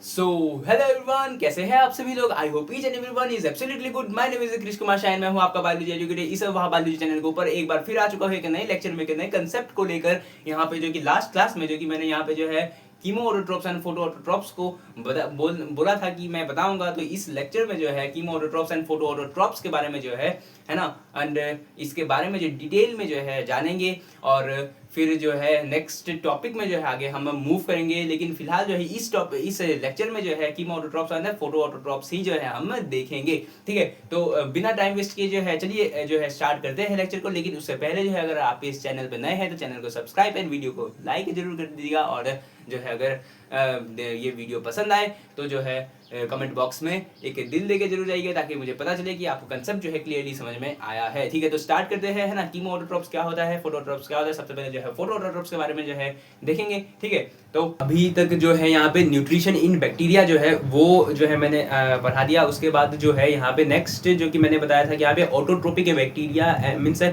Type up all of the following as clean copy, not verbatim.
So hello everyone, कैसे हैं आप सभी लोग। I hope each and everyone is absolutely good. My name is Krishna Kumar shine. मैं हूं आपका बायोलॉजी एजुकेटर इस बायोलॉजी चैनल के ऊपर एक बार फिर आ चुका हूं एक नए लेक्चर में, एक नए कंसेप्ट को लेकर। यहाँ पे जो कि लास्ट क्लास में जो कि मैंने यहाँ पे जो है कीमोऑटोट्रोप्स एंड फोटोऑटोट्रोप्स को बोला था कि मैं बताऊंगा। तो इस लेक्चर में जो है कीमोऑटोट्रोप्स एंड फोटोऑटोट्रोप्स के बारे में जो है ना, एंड इसके बारे में जो डिटेल में जो है जानेंगे। और फिर जो है नेक्स्ट टॉपिक में जो है आगे हम मूव करेंगे। लेकिन फिलहाल जो है इस लेक्चर में जो है कीमोऑटोट्रोप्स एंड फोटोऑटोट्रोप्स ही जो है हम देखेंगे। ठीक है, तो बिना टाइम वेस्ट किए जो है चलिए जो है स्टार्ट करते हैं लेक्चर को। लेकिन उससे पहले जो है अगर आप इस चैनल पर नए हैं तो चैनल को सब्सक्राइब एंड वीडियो को लाइक जरूर कर दीजिएगा। और जो है अगर ये वीडियो पसंद आए तो जो है कमेंट बॉक्स में एक दिल देके जरूर जाइए, ताकि मुझे पता चले कि आपको कंसेप्ट जो है क्लियरली समझ में आया है। ठीक है, तो स्टार्ट करते हैं, है ना। कीमोऑटोट्रोप्स क्या होता है, फोटोऑटोट्रोप्स क्या होता है। सबसे पहले जो है फोटोऑटोट्रोप्स के बारे में जो है देखेंगे। ठीक है, तो अभी तक जो है यहाँ पे न्यूट्रिशन इन बैक्टीरिया जो है वो जो है मैंने पढ़ा दिया। उसके बाद जो है यहाँ पे नेक्स्ट जो कि मैंने बताया था कि यहाँ पे ऑटोट्रोपिक बैक्टीरिया मीन्स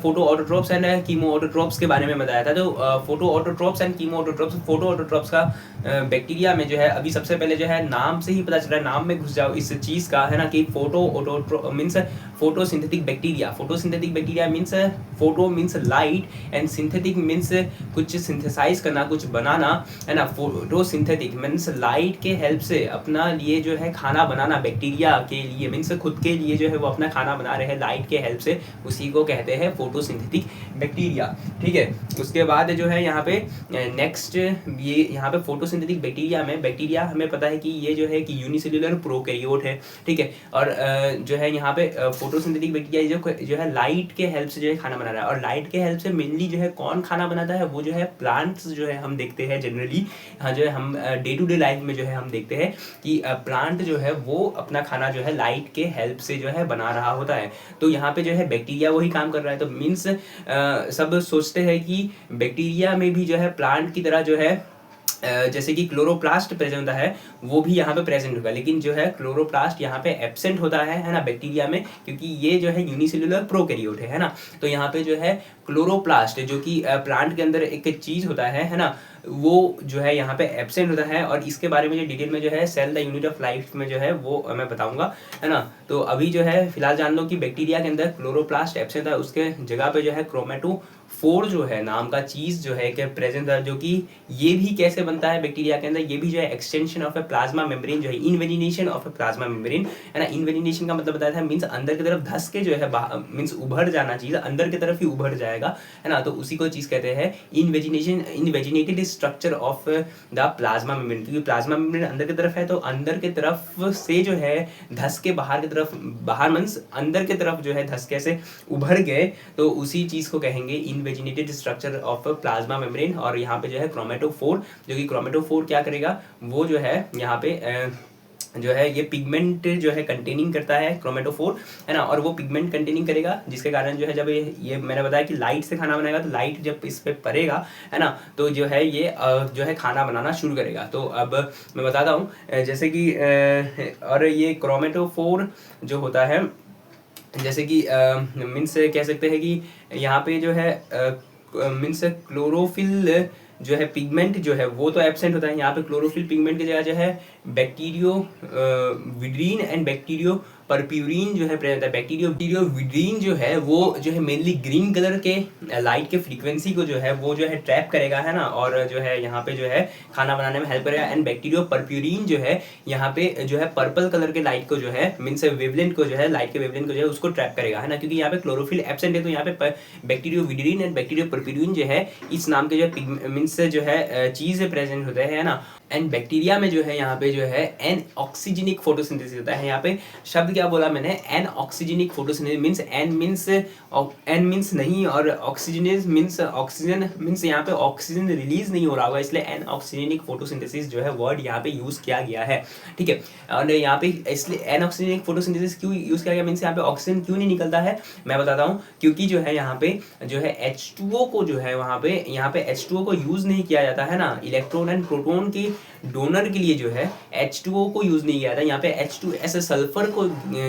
फोटोऑटोट्रोप्स एंड कीमोऑटोट्रोप्स के बारे में बताया था। तो फोटोऑटोट्रोप्स एंड कीमोऑटोट्रोप्स, फोटोऑटोट्रोप्स का बैक्टीरिया में जो है अभी सबसे पहले जो है नाम से ही पता चल रहा है, नाम में घुस जाओ इस चीज का, है ना, कि means photosynthetic bacteria. Photosynthetic bacteria means photo means light and synthetic means कुछ सिंथेसाइज करना, कुछ बनाना, है ना। फोटोसिंथेटिक मीन्स लाइट के हेल्प से अपना लिए जो है खाना बनाना, बैक्टीरिया के लिए मीन्स खुद के लिए जो है वो अपना खाना बना रहे हैं लाइट के हेल्प से, उसी को कहते हैं फोटोसिंथेटिक बैक्टीरिया। ठीक है, उसके बाद जो है यहाँ पे नेक्स्ट ये यहाँ पे फोटोसिंथेटिक बैक्टीरिया में, बैक्टीरिया हमें पता है कि ये जो है कि यूनिसेल्युलर प्रोकैरियोट है। ठीक है, और जो है यहाँ पे फोटोसिंथेटिक बैक्टीरिया जो है लाइट के हेल्प से जो है खाना बना रहा है। और लाइट के हेल्प से मेनली जो है कौन खाना बनाता है, वो जो है प्लांट्स जो है हम देखते हैं जनरली। हाँ, जो है हम डे टू डे लाइफ में जो है हम देखते हैं कि प्लांट जो है वो अपना खाना जो है लाइट के हेल्प से जो है बना रहा होता है। तो यहाँ पे जो है बैक्टीरिया वही काम कर रहा है। तो मीन्स सब सोचते हैं कि बैक्टीरिया में भी जो है प्लांट की तरह जो है जैसे कि क्लोरोप्लास्ट प्रेजेंट होता है वो भी यहाँ पे प्रेजेंट होगा। लेकिन जो है क्लोरोप्लास्ट यहाँ पे एब्सेंट होता है ना, बैक्टीरिया में, क्योंकि ये जो है यूनिसेल्युलर प्रोकैरियोट है ना। तो यहाँ पे जो है क्लोरोप्लास्ट जो कि प्लांट के अंदर एक चीज होता है ना, वो जो है यहाँ पे एब्सेंट होता है। और इसके बारे में जो डिटेल में जो है cell the unit of life में जो है वो मैं बताऊंगा, है ना। तो अभी जो है फिलहाल जान लो कि बैक्टीरिया के अंदर क्लोरोप्लास्ट एब्सेंट है, उसके जगह पे जो है क्रोमेटोफोर जो है नाम का चीज जो है कि प्रेजेंट है। जो कि ये भी कैसे बनता है बैक्टीरिया के अंदर, ये भी जो है extension of a plasma membrane, जो है invagination of a plasma membrane, है ना। इनवेजिनेशन का मतलब बताया था मीन्स अंदर की तरफ धस के जो है मीन्स उभर जाना, चीज अंदर की तरफ ही उभर जाएगा, है ना। तो उसी को चीज कहते हैं invagination, invaginated structure of the plasma membrane. क्योंकि प्लाज्मा मेम्ब्रेन अंदर की तरफ है, तो अंदर की तरफ से जो है धस के बाहर की तरफ, बाहर मीन्स अंदर की तरफ जो है धस के से उभर गए, तो उसी चीज को कहेंगे इनवेजिनेटेड स्ट्रक्चर ऑफ प्लाज्मा मेम्ब्रेन। और यहाँ पे जो है क्रोमेटोफोर, जो कि क्रोमेटोफोर क्या करेगा, वो जो है यहाँ पे जो है ये पिगमेंट जो है कंटेनिंग करता है क्रोमेटोफोर, है ना। और वो पिगमेंट कंटेनिंग करेगा, जिसके कारण जो है जब ये मैंने बताया कि लाइट से खाना बनाएगा, तो लाइट जब इस पे पड़ेगा, है ना, तो जो है ये जो है खाना बनाना शुरू करेगा। तो अब मैं बताता हूँ जैसे कि और ये क्रोमेटोफोर जो होता है, जैसे कि मीन्स कह सकते हैं कि यहाँ पे जो है मीन्स क्लोरोफिल जो है पिगमेंट जो है वो तो एब्सेंट होता है। यहाँ पे क्लोरोफिल पिगमेंट की जगह जो है बैक्टीरियो विड्रीन एंड बैक्टीरियो परप्यूरिन जो है प्रेजेंट है। बैक्टीरियो विड्रीन जो है वो जो है मेनली ग्रीन कलर के लाइट के फ्रीक्वेंसी को जो है वो जो है ट्रैप करेगा, है ना, और जो है यहाँ पे जो है खाना बनाने में हेल्प करेगा। एंड बैक्टीरियो परप्यूरिन जो है यहाँ पे जो है पर्पल कलर के लाइट को जो है मीन्स वेवलेंथ को जो है, लाइट के वेवलेंथ को जो है उसको ट्रैप करेगा, है ना। क्योंकि यहाँ पे क्लोरोफिल एब्सेंट है, तो यहाँ पे बैक्टीरियो विड्रीन एंड बैक्टीरियो परप्यूरिन जो है इस नाम के जो है मीन्स जो है चीज प्रेजेंट होते हैं, है ना। एंड बैक्टीरिया में जो है यहाँ पे जो है एन ऑक्सीजनिक फोटोसिंथेसिस होता है। यहाँ पे शब्द क्या बोला मैंने, anoxygenic photosynthesis means an means नहीं, और ऑक्सीजनेस मीन्स ऑक्सीजन मीन्स यहाँ पे ऑक्सीजन रिलीज नहीं हो रहा होगा, इसलिए एन ऑक्सीजनिक फोटोसिंथेसिस जो है वर्ड यहाँ पे यूज किया गया है। ठीक है, और यहाँ पे इसलिए एन ऑक्सीजनिक फोटोसिंथेसिस क्यों यूज किया गया, मीन्स यहाँ पे ऑक्सीजन क्यों नहीं निकलता है, मैं बताता हूँ। क्योंकि जो है यहाँ पे जो है H2O को जो है वहाँ पे यहाँ पे H2O को यूज नहीं किया जाता है ना। इलेक्ट्रॉन एंड प्रोटोन की डोनर के लिए जो है H2O को यूज नहीं किया था, यहाँ पे H2S सल्फर को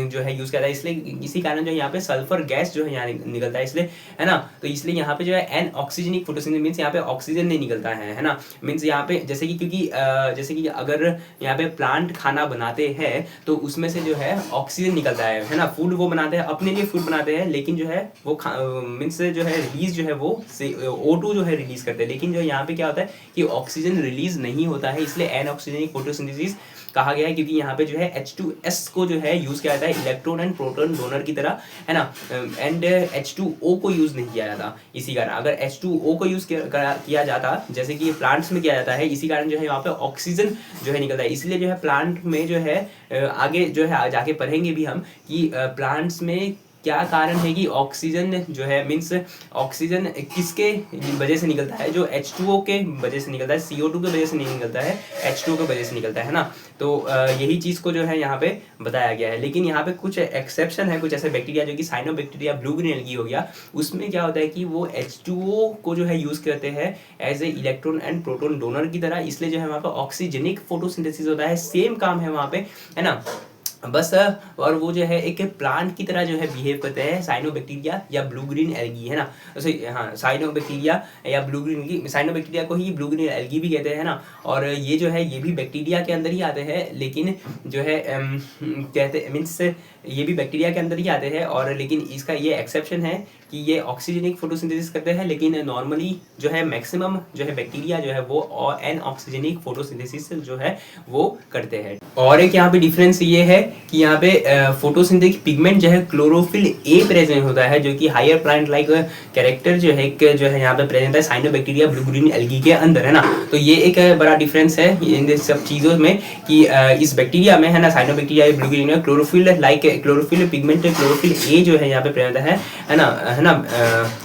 जो है यूज किया था, इसलिए इसी कारण जो है यहाँ पे सल्फर गैस जो है यहाँ निकलता है, इसलिए है ना। तो इसलिए यहाँ पे जो है एन ऑक्सीजनिक फोटोसिंथेसिस मींस यहाँ पे ऑक्सीजन नहीं निकलता है ना। मींस यहाँ पे जैसे कि क्योंकि जैसे कि अगर यहाँ पे प्लांट खाना बनाते हैं तो उसमें से जो है ऑक्सीजन निकलता है ना। फूड वो बनाते हैं, अपने लिए फूड बनाते हैं, लेकिन जो है वो मीन्स जो है रिलीज जो है वो O2 जो है रिलीज करते हैं, लेकिन जो यहाँ पे क्या होता है कि ऑक्सीजन रिलीज नहीं होता है, इसलिए एन ऑक्सीजनिक फोटोसिंथेसिस कहा गया है। क्योंकि यहाँ पे जो है H2S को जो है यूज किया जाता है इलेक्ट्रॉन एंड प्रोटॉन डोनर की तरह, है ना, एंड H2O को यूज नहीं किया जाता। इसी कारण अगर H2O को यूज किया जाता जैसे कि प्लांट्स में किया जाता है, इसी कारण जो है यहाँ पे ऑक्सीजन जो है निकलता है। इसलिए जो है प्लांट में जो है आगे जो है जाके पढ़ेंगे भी हम कि प्लांट्स में क्या कारण है कि ऑक्सीजन जो है मीन्स ऑक्सीजन किसके वजह से निकलता है, जो H2O के वजह से निकलता है, CO2 के वजह से नहीं निकलता है, H2O के वजह से निकलता है ना। तो यही चीज़ को जो है यहाँ पे बताया गया है। लेकिन यहाँ पे कुछ एक्सेप्शन है, कुछ ऐसे बैक्टीरिया जो कि साइनोबैक्टीरिया ब्लू ग्रीन एल्गी हो गया, उसमें क्या होता है कि वो H2O को जो है यूज़ करते हैं as a electron and proton donor की तरह, इसलिए जो है वहाँ पे ऑक्सीजनिक फोटोसिंथेसिस होता है, सेम काम है वहाँ पे, है ना बस। और वो जो है एक प्लांट की तरह जो है बिहेव करते हैं साइनोबैक्टीरिया या ब्लू ग्रीन एल्गी, है ना। जैसे हाँ साइनोबैक्टीरिया या ब्लू ग्रीन की, साइनोबैक्टीरिया को ही ब्लू ग्रीन एल्गी भी कहते हैं ना। और ये जो है ये भी बैक्टीरिया के अंदर ही आते हैं, लेकिन जो है कहते मीन्स ये भी बैक्टीरिया के अंदर ही आते हैं, और लेकिन इसका ये एक्सेप्शन है कि ये ऑक्सीजनिक फोटोसिंथेसिस करते हैं, लेकिन नॉर्मली जो है मैक्सिमम जो है बैक्टीरिया जो है वो एन ऑक्सीजनिक फोटोसिंथेसिस जो है वो करते हैं। और एक यहाँ पे डिफरेंस ये है कि यहाँ पे फोटोसिंथेटिक पिगमेंट जो है क्लोरोफिल ए प्रेजेंट होता है, जो कि हायर प्लांट लाइक कैरेक्टर जो है यहाँ पे प्रेजेंट है साइनोबैक्टीरिया ब्लू ग्रीन एल्गी के अंदर, है ना। तो ये एक बड़ा डिफरेंस है इन सब चीज़ों में कि इस बैक्टीरिया में, है ना, साइनोबैक्टीरिया ब्लू ग्रीन में chlorophyll like chlorophyll pigment chlorophyll A जो है यहाँ पे प्रेजेंट है ना,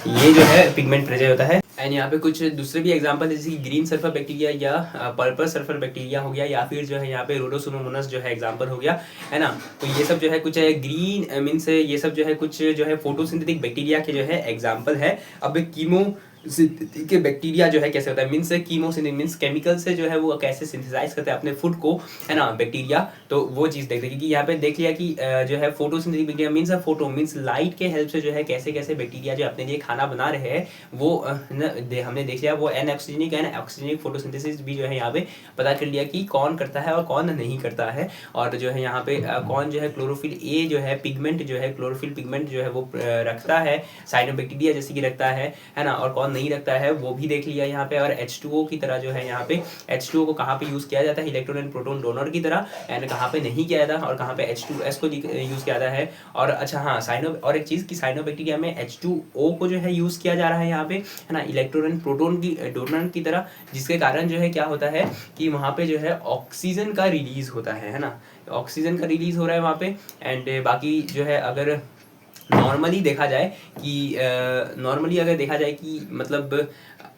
ये जो है पिगमेंट प्रेजेंट होता है। एंड यहाँ पे कुछ दूसरे भी एग्जांपल जैसे कि ग्रीन सल्फर बैक्टीरिया या पर्पल सल्फर बैक्टीरिया हो गया, या फिर जो है यहाँ पे रोडोसुडोमोनास जो है एग्जांपल हो गया, है ना। तो ये सब जो है कुछ है ग्रीन मीन्स ये सब जो है कुछ जो है फोटोसिंथेटिक बैक्टीरिया के जो है एग्जांपल है। अब कीमो के बैक्टीरिया जो है कैसे होता है मीन्स कीमोसिंथेसिस मीन्स केमिकल से जो है वो कैसे सिंथेसाइज करते हैं अपने फूड को, है ना, बैक्टीरिया। तो वो चीज़ देखते हैं, क्योंकि यहाँ पे देख लिया कि जो है photosynthetic bacteria means photo means light के हेल्प से जो है कैसे कैसे बैक्टीरिया जो अपने लिए खाना बना रहे हैं वो हमने देख लिया। वो एन ऑक्सीजनिक फोटोसिंथेसिस भी जो है यहाँ पे पता कर लिया कि कौन करता है और कौन नहीं करता है। और जो है यहाँ पे कौन जो है क्लोरोफिल ए जो है पिगमेंट जो है क्लोरोफिल पिगमेंट जो है वो रखता है साइनोबैक्टीरिया जैसे कि रखता है ना, और कौन नहीं रखता है वो भी देख लिया यहाँ पे। और H2O की तरह जो है यहाँ पे H2O को कहाँ पे यूज़ किया जाता है इलेक्ट्रॉन एंड प्रोटॉन डोनर की तरह, एंड कहाँ पे नहीं किया जाता और कहाँ पे H2S को यूज़ किया जाता है। और अच्छा हाँ और एक चीज़ कि साइनोबैक्टीरिया में H2O को जो है यूज़ किया जा रहा है यहाँ पे, है ना, इलेक्ट्रॉन एंड प्रोटॉन की डोनर की तरह, जिसके कारण जो है क्या होता है कि वहाँ पे जो है ऑक्सीजन का रिलीज होता है ना, ऑक्सीजन का रिलीज हो रहा है वहाँ पे। एंड बाकी जो है अगर नॉर्मली देखा जाए कि मतलब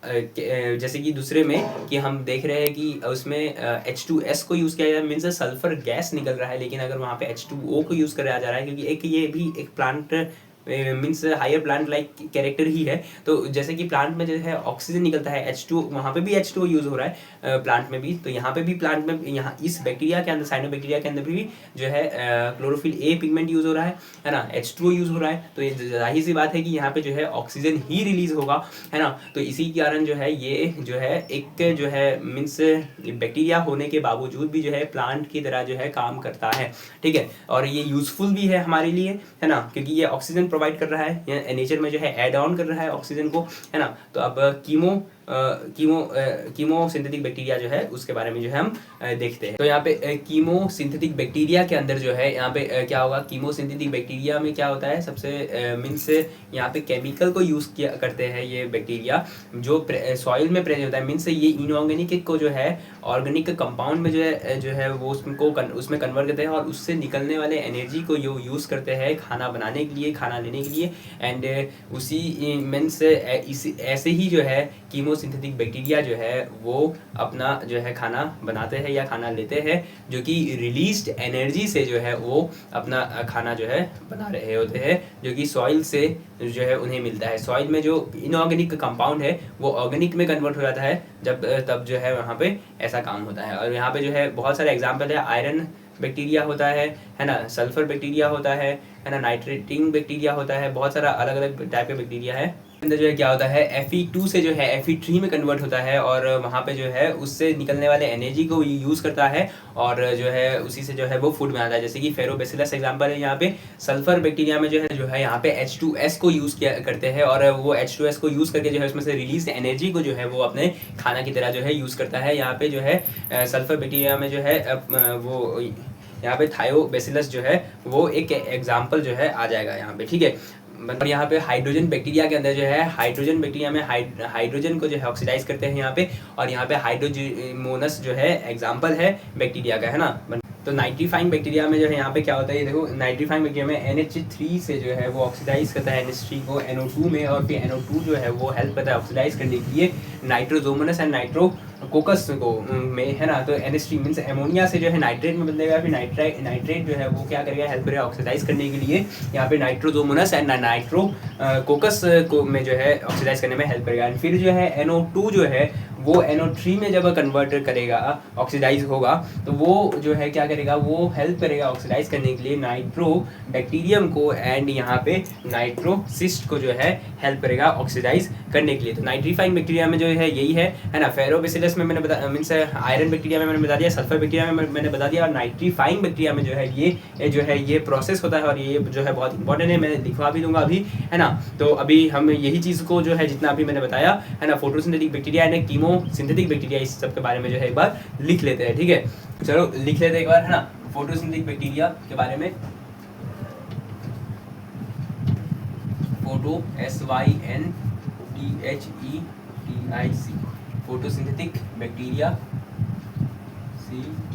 जैसे कि दूसरे में कि हम देख रहे हैं कि उसमें H2S को यूज़ किया जाए मीन्स सल्फर गैस निकल रहा है, लेकिन अगर वहाँ पे H2O को यूज़ कराया जा रहा है, क्योंकि एक ये भी एक plant means higher plant like character ही है। तो जैसे कि प्लांट में जो है ऑक्सीजन निकलता है H2, वहाँ पे भी H2O यूज़ हो रहा है प्लांट में भी, तो यहाँ पे भी प्लांट में यहाँ इस बैक्टीरिया के अंदर साइनोबैक्टीरिया के अंदर भी जो है क्लोरोफिल ए पिगमेंट यूज़ हो रहा है ना, H2O यूज़ हो रहा है। तो ये जाहिर सी बात है कि यहाँ पे जो है ऑक्सीजन ही रिलीज होगा, है ना। तो इसी कारण जो है ये जो है एक जो है मीन्स बैक्टीरिया होने के बावजूद भी जो है प्लांट की तरह जो है काम करता है, ठीक है। और ये यूजफुल भी है हमारे लिए, है ना, क्योंकि ये ऑक्सीजन प्रोवाइड कर रहा है, नेचर में जो है ऐड ऑन कर रहा है ऑक्सीजन को, है ना। तो अब कीमो सिंथेटिक बैक्टीरिया जो है उसके बारे में जो है हम देखते हैं। तो यहाँ पे कीमो सिंथेटिक बैक्टीरिया के अंदर जो है यहाँ पे क्या होगा, कीमो सिंथेटिक बैक्टीरिया में क्या होता है, सबसे मीन्स यहाँ पे केमिकल को यूज़ किया करते हैं ये बैक्टीरिया जो सॉइल में प्रेजेंट होता है, मीन्स ये इनऑर्गेनिक को जो है ऑर्गेनिक कंपाउंड में जो है वो उसमें कन्वर्ट करते हैं, और उससे निकलने वाले एनर्जी को यूज़ करते हैं खाना बनाने के लिए, खाना लेने के लिए। एंड उसी मीन्स ऐसे ही जो है कीमो फोटोसिंथेटिक बैक्टीरिया जो है वो अपना जो है खाना बनाते हैं या खाना लेते हैं, जो कि रिलीज्ड एनर्जी से जो है वो अपना खाना जो है बना रहे होते हैं, जो कि सॉइल से जो है उन्हें मिलता है। सॉइल में जो इनऑर्गेनिक कंपाउंड है वो ऑर्गेनिक में कन्वर्ट हो जाता है जब तब जो है वहाँ पे ऐसा काम होता है। और यहाँ पे जो है बहुत सारे एग्जाम्पल है, आयरन बैक्टीरिया होता है ना, सल्फर बैक्टीरिया होता है ना, नाइट्रेटिंग बैक्टीरिया होता है, बहुत सारा अलग अलग टाइप का बैक्टीरिया है। अंदर जो है क्या होता है, Fe2 से जो है Fe3 में कन्वर्ट होता है और वहाँ पे जो है उससे निकलने वाले एनर्जी को यूज़ करता है और जो है उसी से जो है वो फूड बनाता है। जैसे कि फेरोबैसिलस एग्जांपल है यहाँ पे। सल्फर बैक्टीरिया में जो है यहाँ पे H2S को यूज़ किया करते हैं और वो H2S को यूज़ करके जो है उसमें से रिलीज एनर्जी को जो है वो अपने खाना की तरह जो है यूज़ करता है। यहाँ पे जो है सल्फर बैक्टीरिया में जो है वो यहाँ पे थायोबैसिलस जो है वो एक एग्जाम्पल जो है आ जाएगा यहाँ पे, ठीक है। और यहाँ पे हाइड्रोजन बैक्टीरिया के अंदर जो है हाइड्रोजन बैक्टीरिया में हाइड्रोजन को जो है ऑक्सीडाइज करते हैं यहाँ पे, और यहाँ पे हाइड्रोजिमोनस जो है एग्जाम्पल है बैक्टीरिया का, है ना। तो नाइट्रीफाइंग बैक्टीरिया में जो है यहाँ पे क्या होता है, ये देखो नाइट्रीफाइंग बैक्टीरिया में NH3 से जो है वो ऑक्सीडाइज करता है NH3 को NO2 में, और फिर NO2 जो है वो हेल्प करता है ऑक्सीडाइज करने के लिए नाइट्रोजोमोनस एंड नाइट्रोकोकस को में, है ना। तो NH3 मीन्स एमोनिया से जो है नाइट्रेट में बदलेगा, फिर नाइट्रेट जो है वो क्या करेगा, हेल्प करेगा ऑक्सीडाइज करने के लिए। यहाँ पे नाइट्रोजोमोनस एंड नाइट्रोकोकस को में जो है ऑक्सीडाइज करने में हेल्प करेगा। फिर जो है NO2 जो है वो NO3 में जब कन्वर्ट करेगा, ऑक्सीडाइज होगा, तो वो जो है क्या करेगा, वो हेल्प करेगा ऑक्सीडाइज करने के लिए नाइट्रो बैक्टीरियम को, एंड यहाँ पे नाइट्रोसिस्ट को जो है हेल्प करेगा ऑक्सीडाइज करने के लिए। तो नाइट्रीफाइंग बैक्टीरिया में जो है यही है ना। फेरोबैसिलस में मैंने बता मीन्स आयरन बैक्टीरिया में मैंने बता दिया, सल्फर बैक्टीरिया में मैंने बता दिया, और नाइट्रीफाइंग बैक्टीरिया में जो है ये जो है ये प्रोसेस होता है और ये जो है बहुत इंपॉर्टेंट है, मैं दिखवा भी दूंगा अभी, है ना। तो अभी हम यही चीज़ को जो है जितना अभी मैंने बताया, है ना, photosynthetic bacteria and chemosynthetic bacteria, इस सब के बारे में जो है एक बार लिख लेते हैं, ठीक है। चलो लिख लेते हैं एक बार, है ना, फोटोसिंथेटिक बैक्टीरिया के बारे में। Photo SYNTHETIC photosynthetic bacteria CT।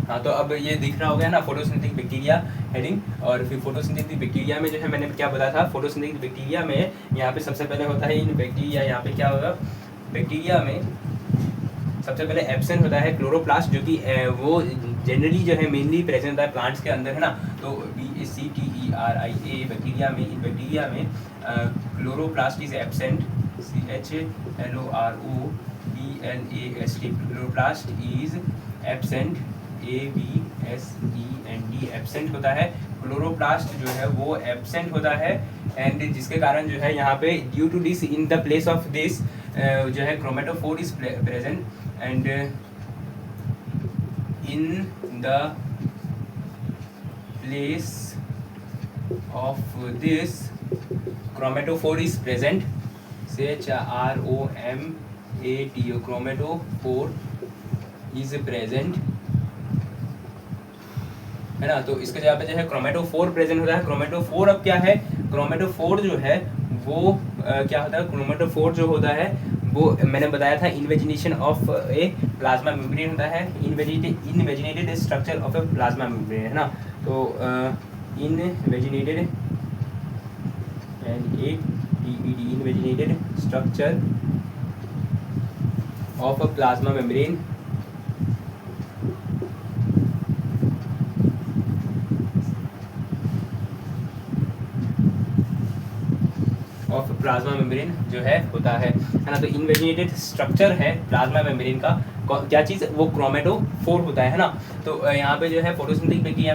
हाँ, तो अब ये दिख रहा होगा ना फोटोसिंथेटिक बैक्टीरिया हेडिंग। और फिर फोटोसिंथेटिक बैक्टीरिया में जो है मैंने क्या बताया था, फोटोसिंथेटिक बैक्टीरिया में यहाँ पे सबसे पहले होता है इन बैक्टीरिया, यहाँ पे क्या होगा, बैक्टीरिया में सबसे पहले एब्सेंट होता है क्लोरोप्लास्ट, जो कि वो जनरली जो है मेनली प्रेजेंट होता है प्लांट्स के अंदर, है ना। तो BACTERIA बैक्टीरिया में, इन बैक्टीरिया में chloroplast is absent, CHLOROPLAST chloroplast is absent, ABSENT absent होता है। क्लोरोप्लास्ट जो है वो एब्सेंट होता है, एंड जिसके कारण जो है यहाँ पे due to this in the place of this जो है chromatophore is present, and in the place of this chromatophore is present, CHROMAT chromatophore is present, है ना। तो इसके जगह पे जो है क्रोमेटोफोर प्रेजेंट होता है। क्रोमेटोफोर अब क्या है, क्रोमेटोफोर जो है वो क्या होता है, क्रोमेटोफोर जो होता है वो मैंने बताया था invagination of a plasma membrane होता है, invaginated structure of a plasma membrane, है ना। तो invaginated invaginated structure of a plasma membrane of plasma membrane जो है होता है ना। तो इन्वेजिनेटेड स्ट्रक्चर है प्लाज्मा मेम्ब्रेन का क्या चीज़, वो क्रोमेटोफोर होता है ना। तो यहाँ पे जो है फोटोसिंथेटिक बैक्टीरिया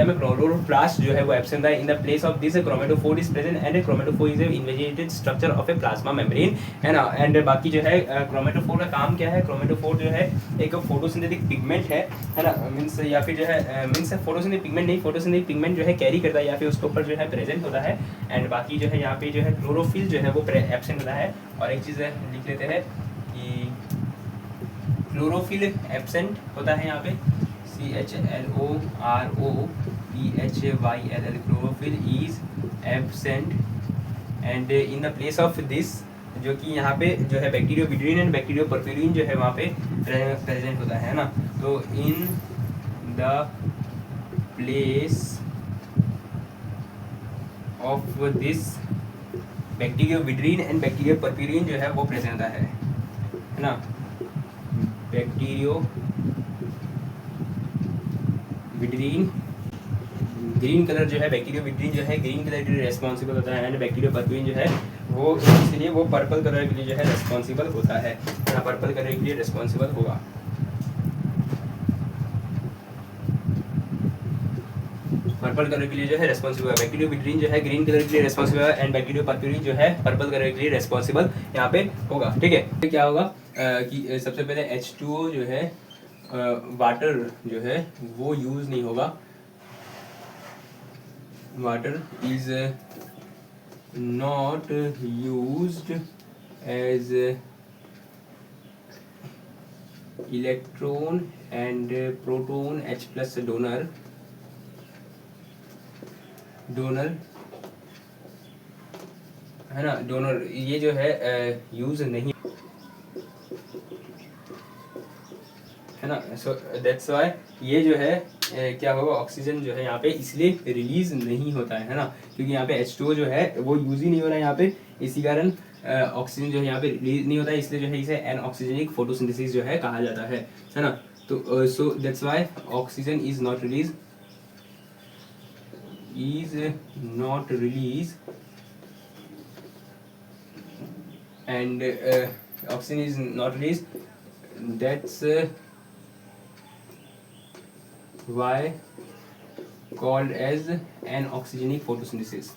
में क्लोरोप्लास्ट जो है वो एब्सेंट है। In the place of this chromatophore is present, and chromatophore is invaginated structure of a plasma membrane, है ना। एंड बाकी जो है क्रोमेटोफोर का काम क्या है, क्रोमेटोफोर जो है एक फोटोसिंथेटिक पिगमेंट है ना, मीन्स या फिर जो है मीन्स फोटोसिंथेटिक पिगमेंट नहीं, फोटोसिंथेटिक पिगमेंट जो है कैरी करता है या फिर उसके ऊपर जो है प्रेजेंट होता है। एंड बाकी जो है यहाँ पे जो है क्लोरोफिल जो है वो एब्सेंट होता है। और एक चीज़ लिख लेते हैं कि क्लोरोफिल एब्सेंट होता है यहाँ पे, CHLOROPHYLL chlorophyll is absent, and in the place of this जो कि यहाँ पे जो है बैक्टीरियोबिड्रीन एंड बैक्टीरियोपर्फ्यूरिन जो है वहाँ पे प्रेजेंट होता है ना। तो in the place of this bacterioviridin and bacteriopurpurin जो है वो प्रेजेंट होता है ना। बैक्टीरियोविड्रीन, ग्रीन कलर जो है बैक्टीरियोविड्रीन जो है ग्रीन कलर के लिए रेस्पॉन्सिबल होता है, एंड बैक्टीरियो परप्यूरिन जो है वो इसलिए वो पर्पल कलर के लिए जो है रेस्पॉन्सिबल होता है, पर्पल कलर के लिए रेस्पॉन्सिबल होगा। पर्पल कलर के लिए जो है रेस्पॉन्सिबल है। बैक्टीरियोविड्रीन जो है ग्रीन कलर के लिए रेस्पॉन्सिबल है, एंड बैक्टीरियो परप्यूरिन जो है पर्पल कलर के लिए रेस्पॉन्सिबल यहाँ पे होगा। ठीक है, तो क्या होगा कि सबसे पहले H2O जो है वाटर जो है वो यूज नहीं होगा। Water is not used as electron and proton H+ donor है ना, डोनर ये जो है यूज नहीं है ना। सो दैट्स वाई ये जो है क्या होगा, ऑक्सीजन जो है यहाँ पे इसलिए रिलीज नहीं होता है ना, क्योंकि यहाँ पे H2O जो है वो यूज ही नहीं हो रहा है यहाँ पे, इसी कारण ऑक्सीजन जो है यहाँ पे रिलीज नहीं होता है, इसलिए जो है इसे एनऑक्सीजनिक फोटोसिंथेसिस जो है कहा जाता है ना। तो so that's why oxygen is not release and oxygen is not released. That's why called as anoxygenic photosynthesis.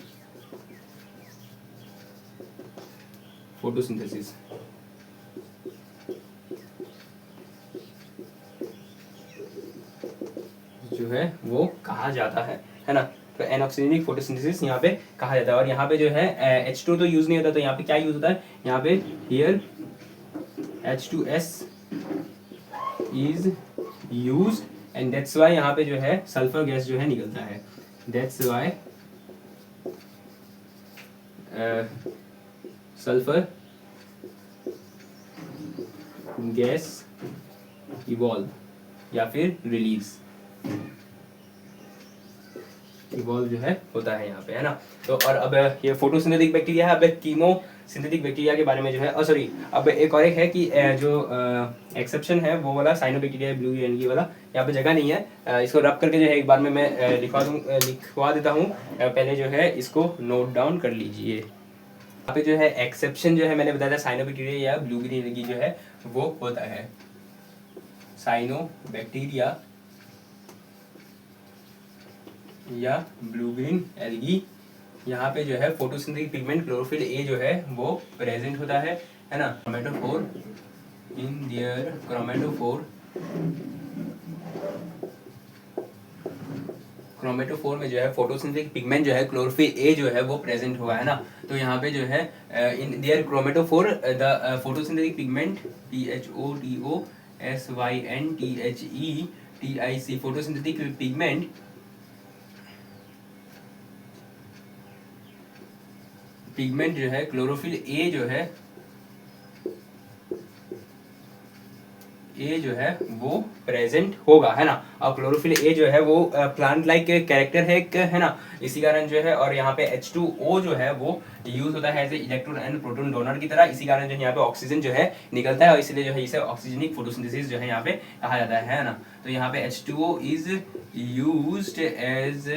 जो है वो कहा जाता है ना। तो एनऑक्सीजनिक फोटोसिंथेसिस यहाँ पे कहा जाता है, और यहाँ पे जो है H2 तो यूज नहीं होता, तो यहाँ पे क्या यूज होता है, यहाँ पे here H2S is use, and that's why यहाँ पे जो है सल्फर गैस जो है निकलता है। That's why sulphur gas evolve या फिर रिलीज इवॉल्व जो है होता है यहाँ पे, है ना। तो और अब ये फोटोसिंथेटिक बैक्टीरिया है। अब कीमो सिंथेटिक बैक्टीरिया के बारे में जो है सॉरी, अब एक और एक है कि जो एक्सेप्शन है वो वाला साइनोबैक्टीरिया ब्लू एनगी वाला, यहाँ पे जगह नहीं है, इसको रब करके जो है एक बार में मैं लिखवा देता हूँ। पहले जो है इसको नोट डाउन कर लीजिए। यहाँ पे जो है एक्सेप्शन जो है मैंने बताया था साइनोबैक्टीरिया या ब्लू ग्रीन एलगी जो है वो होता है साइनोबैक्टीरिया या ब्लू ग्रीन एलगी। यहाँ पे जो है फोटोसिंथेटिक पिगमेंट क्लोरोफिल ए जो है वो प्रेजेंट होता है ना। क्रोमेटोफोर इन देयर क्रोमेटोफोर में जो है फोटोसिंथेटिक पिगमेंट जो है क्लोरोफिल ए जो है वो प्रेजेंट हुआ है ना। तो यहाँ पे जो है in their chromatophore the photosynthetic pigment PHOTOSYNTHETIC photosynthetic pigment जो है क्लोरोफिल ए जो है वो प्रेजेंट होगा, है ना। अब क्लोरोफिल ए जो है वो प्लांट लाइक कैरेक्टर है एक, है ना, इसी कारण जो है, और यहाँ पे H2O जो है वो यूज होता है as a electron and proton donor की तरह, इसी कारण जो है यहाँ पे ऑक्सीजन जो है निकलता है, और इसलिए जो है इसे ऑक्सीजनिक फोटोसिंथेसिस जो है यहाँ पे कहा जाता है ना। तो यहाँ पे H2O is used as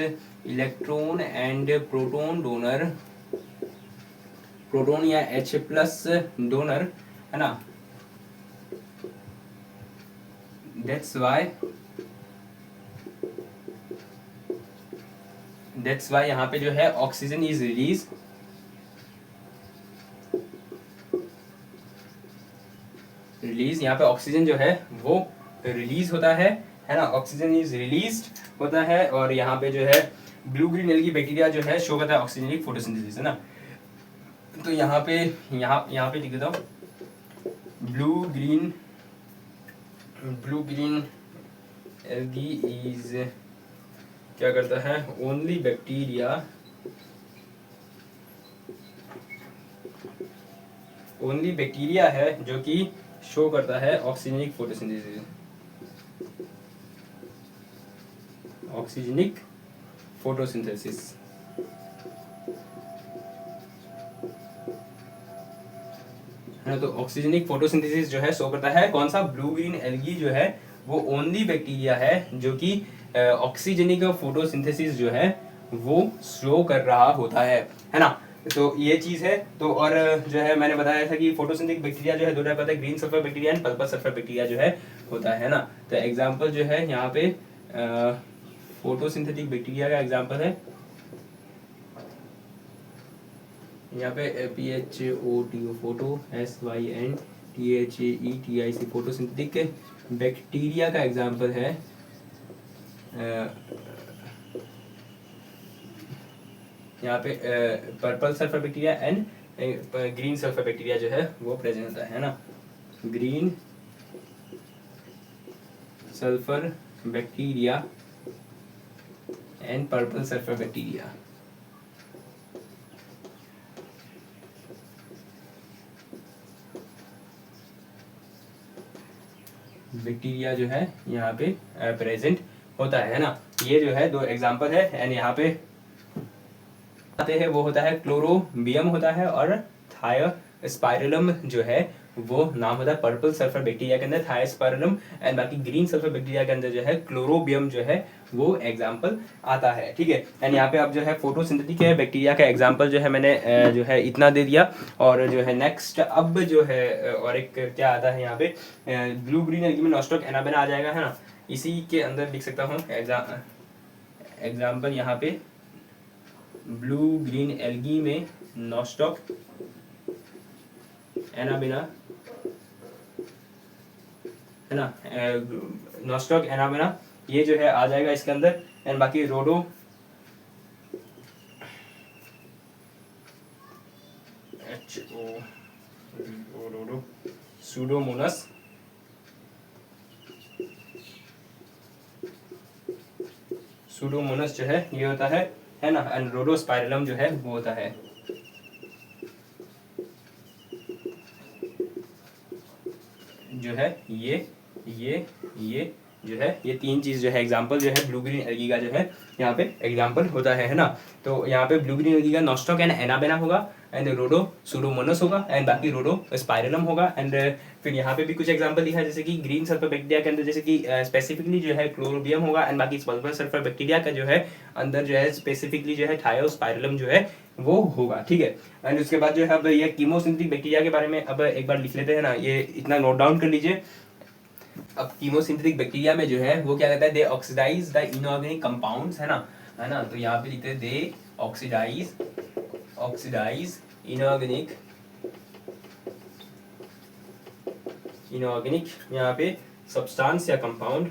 electron and proton donor, proton या H+ डोनर, है ना। That's why यहाँ पे जो है ऑक्सीजन इज रिलीज यहाँ पे ऑक्सीजन जो है वो रिलीज होता है ना। ऑक्सीजन इज रिलीज्ड होता है, और यहाँ पे जो है ब्लू ग्रीन एलगी बैक्टीरिया जो है शो करता है ऑक्सीजनिक फोटोसिंथेसिस, है ना। तो यहाँ पे लिख देता हूँ ब्लू ग्रीन एलगी इज क्या करता है, ओनली बैक्टीरिया है जो कि शो करता है ऑक्सीजनिक फोटोसिंथेसिस। है ना। तो ऑक्सीजनिक फोटोसिंथेसिस जो है शो करता है कौन सा, ब्लू ग्रीन एल्गी जो है वो ओनली बैक्टीरिया है जो कि ऑक्सीजनिक फोटोसिंथेसिस जो है वो शो कर रहा होता है ना। तो ये चीज़ है। तो और जो है मैंने बताया था कि फोटोसिंथेटिक बैक्टीरिया जो है दो टाइप होता है, green sulphur bacteria and purple sulphur bacteria जो है होता है ना। तो एग्जांपल जो है यहाँ पे फोटोसिंथेटिक बैक्टीरिया का एग्जांपल है यहाँ पे PHOTO photo SYNTHETIC photosynthetic bacteria का एग्जांपल है यहाँ पे purple sulphur bacteria and green sulphur bacteria जो है वो प्रेजेंट होता है ना। Green sulphur bacteria and purple sulphur bacteria. Bacteria जो है यहाँ पे प्रेजेंट होता है ना। ये जो है दो एग्जांपल है। एंड यहाँ पे आते हैं वो होता है क्लोरोबियम होता है और थायोस्पाइरलम जो है वो नाम होता है पर्पल सल्फर बैक्टीरिया के अंदर थायोस्पाइरलम एंड बाकी ग्रीन सल्फर बैक्टीरिया के अंदर जो है क्लोरोबियम जो है वो एग्जांपल आता है। ठीक है। एंड यहाँ पे अब जो है फोटोसिंथेटिक बैक्टीरिया का एग्जांपल जो है मैंने जो है इतना दे दिया। और जो है नेक्स्ट अब जो है और एक क्या आता है यहाँ पे ब्लू ग्रीन एल्गी में नॉस्टॉक एनाबेना आ जाएगा है ना। इसी के अंदर लिख सकता हूँ एग्जाम्पल यहाँ पे ब्लू ग्रीन एल्गी में नॉस्टॉक एनाबेना है ना। नॉस्टॉक एनाबेना ये जो है आ जाएगा इसके अंदर। एंड बाकी रोडो रोडो सूडोमोनास सूडोमोनास जो है ये होता है ना। एंड रोडोस्पाइरलम जो है वो होता है। जो है ये जो है ये तीन चीज जो है एग्जांपल जो है ब्लू ग्रीन एल्गी का जो है यहाँ पे एग्जांपल होता है ना। तो यहाँ पे ब्लू ग्रीन एल्गी का नॉस्टॉक एंड एनाबेना होगा एंड रोडो सूडोमोनास होगा एंड बाकी रोडो स्पाइरलम होगा। एंड फिर यहाँ पे भी कुछ एग्जांपल लिखा है जैसे कि ग्रीन सल्फर बैक्टीरिया के अंदर जैसे कि स्पेसिफिकली जो है क्लोरोबियम होगा एंड बाकी पर्पल सल्फर बैक्टीरिया का जो है अंदर जो है स्पेसिफिकली जो है थायोस्पाइरलम जो है वो होगा। ठीक है। एंड उसके बाद जो है अब ये कीमोसिंथेटिक बैक्टीरिया के बारे में अब एक बार लिख लेते हैं ना। ये इतना नोट डाउन कर लीजिए। अब कीमोसिंथेटिक बैक्टीरिया में जो है वो क्या कहता है, दे ऑक्सीडाइज द इनऑर्गेनिक कंपाउंड्स है ना। तो यहाँ पे लिखते हैं दे ऑक्सीडाइज इनऑर्गेनिक यहाँ पे सब्सटेंस या कंपाउंड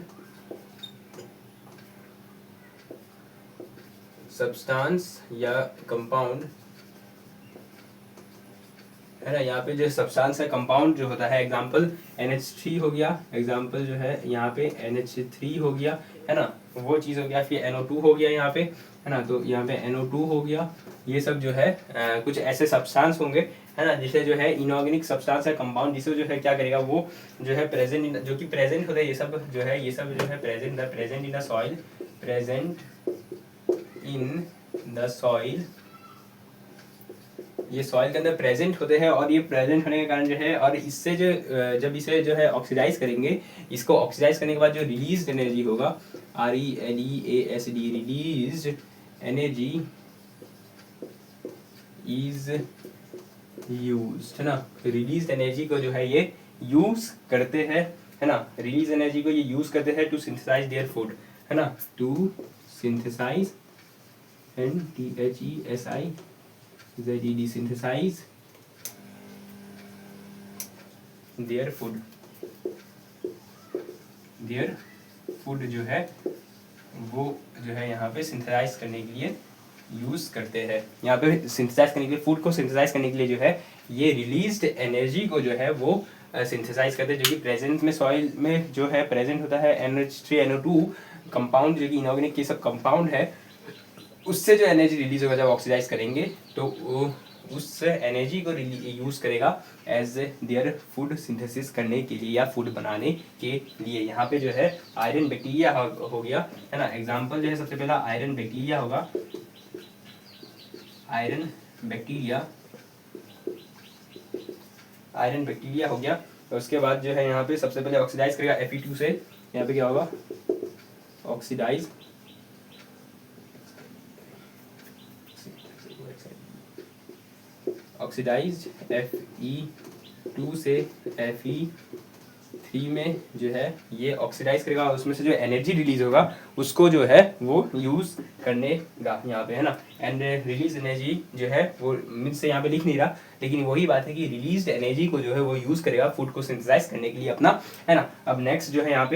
है ना। यहाँ पे जो सब्सटेंस है कंपाउंड जो होता है एग्जांपल NH3 हो गया। एग्जांपल जो है यहाँ पे NH3 हो गया है ना, वो चीज़ हो गया। फिर NO2 हो गया यहाँ पे है ना। तो यहाँ पे NO2 हो गया। ये सब जो है कुछ ऐसे सब्सटेंस होंगे है ना जिसे जो है इनऑर्गेनिक सब्सटेंस है कंपाउंड जिसे जो है क्या करेगा वो जो है प्रेजेंट जो कि प्रेजेंट होता है ये सब जो है प्रेजेंट इन द सॉइल ये सॉइल के अंदर प्रेजेंट होते हैं। और ये प्रेजेंट होने के कारण जो है और इससे जो जब इसे जो है ऑक्सीडाइज करेंगे, इसको ऑक्सीडाइज करने के बाद जो रिलीज एनर्जी होगा RELEASD release energy is used है ना। रिलीज एनर्जी को जो है ये यूज करते हैं है ना। रिलीज एनर्जी को ये यूज करते हैं टू सिंथेसाइज देयर फूड है ना। To synthesize NTHESIZED synthesize their food जो है वो जो है यहाँ पे सिंथेसाइज करने के लिए यूज करते हैं। यहाँ पे सिंथेसाइज करने के लिए फूड को सिंथेसाइज करने के लिए जो है ये रिलीज्ड एनर्जी को जो है वो सिंथेसाइज करते हैं जो कि प्रेजेंट में सॉइल में जो है प्रेजेंट होता है NH3NO2 कंपाउंड जो कि इनऑर्गेनिक ये सब कंपाउंड है। उससे जो एनर्जी रिलीज होगा जब ऑक्सीडाइज करेंगे तो उस एनर्जी को यूज करेगा एज देयर फूड सिंथेसिस करने के लिए या फूड बनाने के लिए। यहाँ पे जो है आयरन बैक्टीरिया हो गया है ना। एग्जांपल जो है सबसे पहला आयरन बैक्टीरिया होगा। आयरन बैक्टीरिया आयरन बैक्टीरिया हो गया। उसके बाद जो है यहाँ पे सबसे पहले ऑक्सीडाइज करेगा Fe2 से, यहाँ पे क्या होगा ऑक्सीडाइज Fe2 से Fe3 में जो है ये ऑक्सीडाइज करेगा, उसमें से जो एनर्जी रिलीज होगा उसको जो है वो यूज करनेगा यहाँ पे, है ना। एंड रिलीज एनर्जी जो है वो मीन से यहाँ पे लिख नहीं रहा, लेकिन वही बात है कि रिलीज एनर्जी को जो है वो यूज करेगा फूड को सिंथेसाइज करने के लिए अपना, है ना। अब नेक्स्ट जो है यहाँ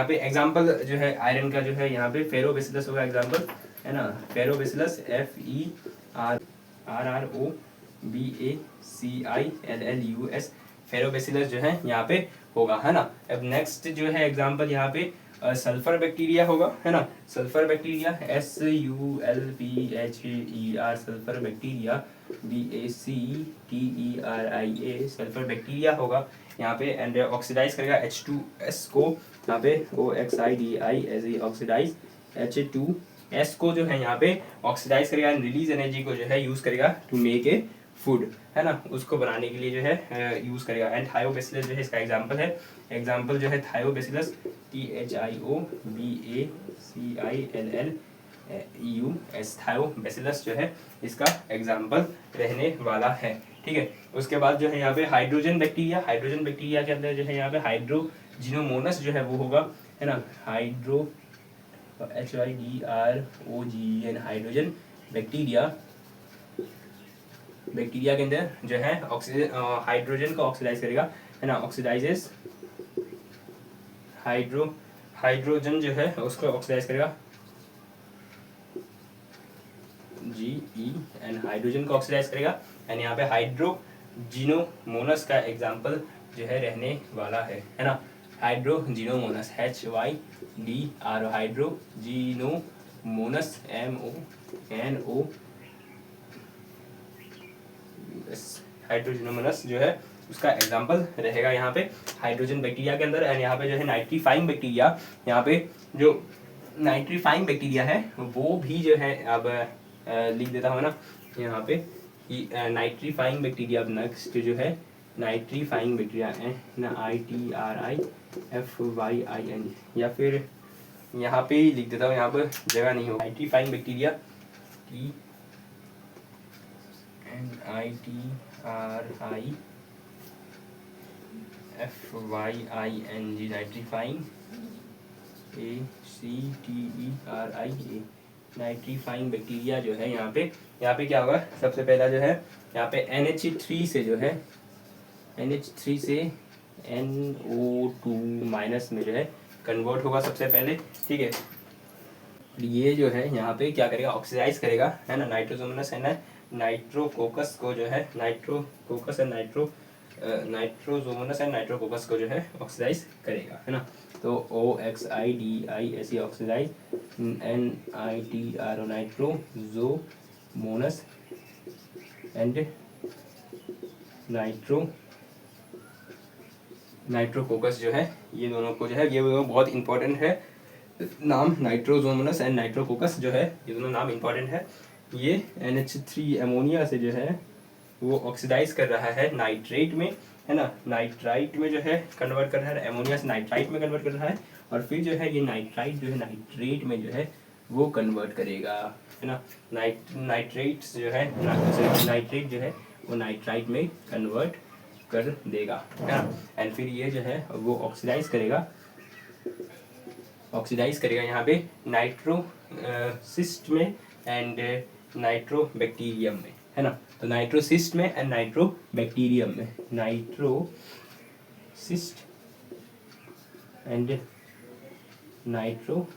पे एग्जाम्पल जो है आयरन का जो है यहाँ पे फेरोबैसिलस होगा एग्जाम्पल, है ना। फेरोबैसिलस FERROBACILLUS फेरोबैसिलस जो है यहाँ पे होगा, है ना। अब नेक्स्ट जो है एग्जांपल यहाँ पे सल्फर बैक्टीरिया होगा, है ना। Sulphur bacteria SULPHER sulphur bacteria BACTERIA sulphur bacteria होगा यहाँ पे। एंड ऑक्सीडाइज करेगा H2S को यहाँ पे OXIDI ऑक्सीडाइज H2S को जो है यहाँ पे ऑक्सीडाइज करेगा एंड रिलीज एनर्जी को जो है यूज करेगा टू मेक ए फूड, है ना, उसको बनाने के लिए जो है यूज करेगा। एंड थायोबैसिलस जो है इसका एग्जांपल है, एग्जांपल जो है थायोबैसिलस THIOBACILLUS थायोबैसिलस जो है इसका एग्जांपल रहने वाला है, ठीक है। उसके बाद जो है यहाँ पे हाइड्रोजन बैक्टीरिया, हाइड्रोजन बैक्टीरिया के अंदर जो है यहाँ पे हाइड्रोजिनोमोनस जो है वो होगा, है ना। HYDROGN हाइड्रोजन बैक्टीरिया, बैक्टीरिया के अंदर जो है ऑक्सीजन हाइड्रोजन को ऑक्सीडाइज करेगा, है ना। ऑक्सीडाइजेस हाइड्रोजन जो है उसको ऑक्सीडाइज करेगा GEN हाइड्रोजन को ऑक्सीडाइज करेगा। एंड यहाँ पे हाइड्रोजिनोमोनस का एग्जांपल जो है रहने वाला है ना। हाइड्रोजिनोमोनस HYDR हाइड्रोजिनोमोनस MONO हाइड्रोजिनोमोनस जो है उसका एग्जांपल रहेगा यहाँ पे हाइड्रोजन बैक्टीरिया के अंदर। एंड यहाँ पे जो है नाइट्रीफाइंग बैक्टीरिया, यहाँ पे जो नाइट्रीफाइंग बैक्टीरिया है वो भी जो है अब लिख देता हूँ ना यहाँ पे कि नाइट्रीफाइंग बैक्टीरिया नेक्स्ट जो है नाइट्रीफाइंग बैक्टीरिया NITRIFYING, या फिर यहाँ पे ही लिख देता हूँ, यहाँ पर जगह नहीं हो। Nitrifying bacteria NITRIFYING nitrifying ACTERIA nitrifying bacteria जो है यहाँ पे क्या होगा, सबसे पहला जो है यहाँ पे NH3 से जो है NH3 से NO2 माइनस में जो है कन्वर्ट होगा सबसे पहले, ठीक है। ये जो है यहाँ पे क्या करेगा ऑक्सीडाइज करेगा, है ना। नाइट्रोजोमोनस है ना, नाइट्रोकोकस को जो है nitrococcus and nitrosomonas and nitrococcus को जो है ऑक्सीडाइज करेगा, है ना। तो OXIDIS oxidise NITRO nitrosomonas and nitrococcus जो है ये दोनों को जो है ये दोनों बहुत इंपॉर्टेंट है नाम। नाइट्रोजोमोनस एंड नाइट्रोकोकस जो है ये दोनों नाम इंपॉर्टेंट है। ये NH3 अमोनिया से जो है वो ऑक्सीडाइज कर रहा है नाइट्रेट में, है ना। नाइट्राइट में जो है कन्वर्ट कर रहा है, अमोनिया से नाइट्राइट में कन्वर्ट कर रहा है, और फिर जो है ये नाइट्राइट जो है नाइट्रेट में जो है वो कन्वर्ट करेगा, है ना। नाइट्रेट जो है नाइट्रेट जो है वो नाइट्राइट में कन्वर्ट कर देगा, है ना। एंड फिर ये जो है वो ऑक्सीडाइज करेगा यहाँ पे नाइट्रोसिस्ट में एंड नाइट्रोबैक्टीरियम में, है ना। तो नाइट्रोसिस्ट में एंड नाइट्रोबैक्टीरियम में, नाइट्रोसिस्ट एंड नाइट्रो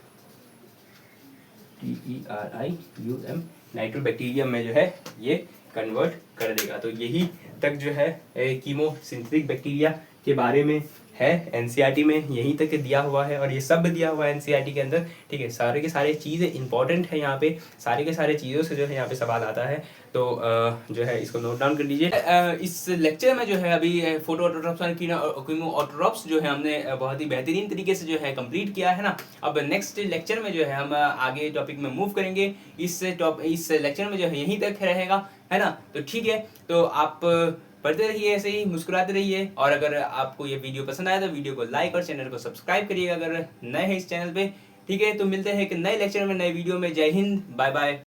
TERIUM नाइट्रोबैक्टीरियम में जो है ये कन्वर्ट कर देगा। तो यही तक जो है कीमोसिंथेटिक बैक्टीरिया के बारे में है एनसीईआरटी में, यहीं तक दिया हुआ है और ये सब दिया हुआ है एनसीईआरटी के अंदर, ठीक है। सारे के सारे चीज़ें इंपॉर्टेंट है यहाँ पे, सारे के सारे चीज़ों से जो है यहाँ पे सवाल आता है, तो जो है इसको नोट डाउन कर लीजिए। इस लेक्चर में जो है अभी फोटो ऑटोट्रॉप्स और कीमोऑटोट्रॉप्स जो है हमने बहुत ही बेहतरीन तरीके से जो है कंप्लीट किया, है ना। अब नेक्स्ट लेक्चर में जो है हम आगे टॉपिक में मूव करेंगे। इस लेक्चर में जो है यहीं तक रहेगा, है ना। तो ठीक है, तो आप पढ़ते रहिए, ऐसे ही मुस्कुराते रहिए। और अगर आपको ये वीडियो पसंद आया तो वीडियो को लाइक और चैनल को सब्सक्राइब करिएगा अगर नए हैं इस चैनल पे। ठीक है, तो मिलते हैं एक नए लेक्चर में, नए वीडियो में। जय हिंद, बाय बाय।